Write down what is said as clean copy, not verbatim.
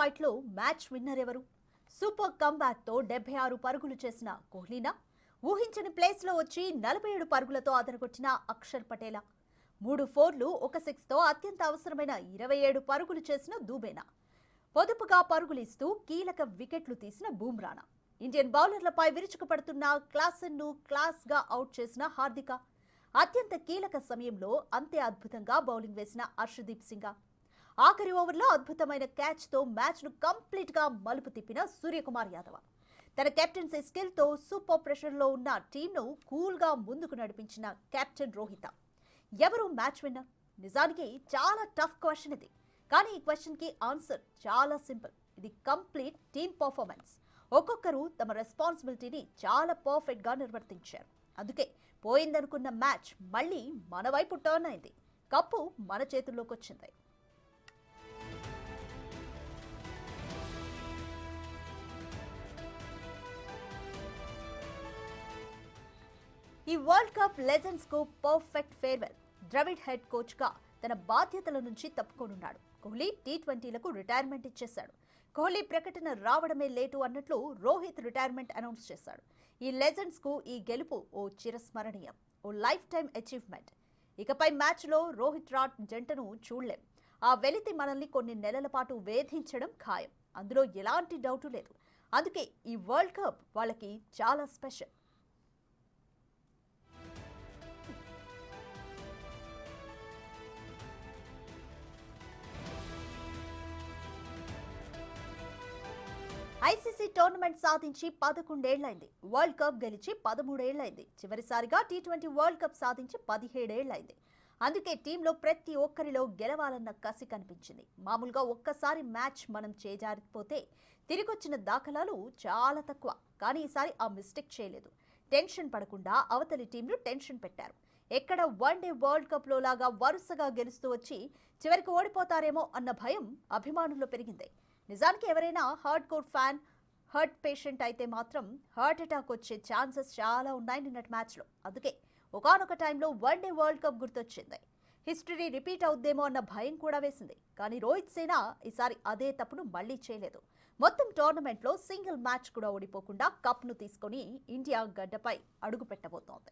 ఫైట్లో match winner ఎవరు? Super comeback తో 76 పరుగులు చేసిన కోహ్లీనా? ఊహించని ప్లేస్లో వచ్చి 47 పరుగులతో అదరగొట్టిన అక్షర్ పటేలా? 3 4లు 1 6తో అత్యంత అవసరమైన 27 పరుగులు చేసిన దూబేనా? పొదుపుగా పరుగులిస్తూ కీలక వికెట్లు తీసిన బూమ్రానా? ఇండియన్ బౌలర్లపై విరుచుకుపడుతున్న క్లాసెన్ను క్లాస్గా అవుట్ చేసిన హార్దిక? అత్యంత కీలక సమయంలో అంతే అద్భుతంగా బౌలింగ్ వేసిన హర్షదీప్ సింగా? ఆఖరి ఓవర్లో అద్భుతమైన క్యాచ్తో మ్యాచ్ను కంప్లీట్గా మలుపు తిప్పిన సూర్యకుమార్ యాదవ్? తన కెప్టెన్సీ స్కిల్తో సూపర్ ప్రెషర్లో ఉన్న టీంను కూల్గా ముందుకు నడిపించిన కెప్టెన్ రోహిత? ఎవరు మ్యాచ్ విన్నర్? నిజానికి చాలా టఫ్ క్వశ్చన్ ఇది. కానీ ఈ క్వశ్చన్కి ఆన్సర్ చాలా సింపుల్. ఇది కంప్లీట్ టీమ్ పర్ఫార్మెన్స్. ఒక్కొక్కరు తమ రెస్పాన్సిబిలిటీని చాలా పర్ఫెక్ట్గా నిర్వర్తించారు. అందుకే పోయిందనుకున్న మ్యాచ్ మళ్ళీ మన వైపు టర్న్ అయింది. కప్పు మన చేతుల్లోకి వచ్చింది. ఈ వరల్డ్ కప్ లెజెండ్స్ కు perfect farewell. Dravid head coach గా తన బాధ్యతల నుంచి తప్పుకోనున్నాడు. కోహ్లీ టీ20లకు రిటైర్మెంట్ ఇచ్చేశాడు. కోహ్లీ ప్రకటన రావడమే లేటు అన్నట్లు రోహిత్ రిటైర్మెంట్ అనౌన్స్ చేశాడు. ఈ లెజెండ్స్ కు ఈ గెలుపు ఓ చిరస్మరణీయం, ఓ లైఫ్ టైం అచీవ్మెంట్. ఇకపై మ్యాచ్లో రోహిత్ రాట్ జంటను చూడలేం. ఆ వెలితి మనల్ని కొన్ని నెలల పాటు వేధించడం ఖాయం. అందులో ఎలాంటి డౌటు లేదు. అందుకే ఈ వరల్డ్ కప్ వాళ్ళకి చాలా స్పెషల్. ఐసీసీ టోర్నమెంట్ సాధించి 11 ఏళ్లైంది. వరల్డ్ కప్ గెలిచి 13 ఏళ్లైంది. చివరిసారిగా టీ20 వరల్డ్ కప్ సాధించి 17 ఏళ్లైంది. అందుకే టీంలో ప్రతి ఒక్కరిలో గెలవాలన్న కసి కనిపించింది. మామూలుగా ఒక్కసారి మ్యాచ్ మనం చేజారిపోతే తిరిగొచ్చిన దాఖలాలు చాలా తక్కువ. కానీ ఈసారి ఆ మిస్టేక్ చేయలేదు. టెన్షన్ పడకుండా అవతలి టీంను టెన్షన్ పెట్టారు. ఎక్కడ వన్డే వరల్డ్ కప్లో లాగా వరుసగా గెలుస్తూ వచ్చి చివరికి ఓడిపోతారేమో అన్న భయం అభిమానుల్లో పెరిగింది. నిజానికి ఎవరైనా hard core fan, heart patient అయితే మాత్రం హార్ట్ అటాక్ వచ్చే ఛాన్సెస్ చాలా ఉన్నాయి నిన్నటి మ్యాచ్లో. అందుకే ఒకానొక టైంలో వన్డే వరల్డ్ కప్ గుర్తొచ్చింది. హిస్టరీ రిపీట్ అవుద్దేమో అన్న భయం కూడా వేసింది. కానీ రోహిత్ సేన ఈసారి అదే తప్పును మళ్లీ చేయలేదు. మొత్తం టోర్నమెంట్లో సింగిల్ మ్యాచ్ కూడా ఓడిపోకుండా కప్ను తీసుకొని ఇండియా గడ్డపై అడుగు పెట్టబోతోంది.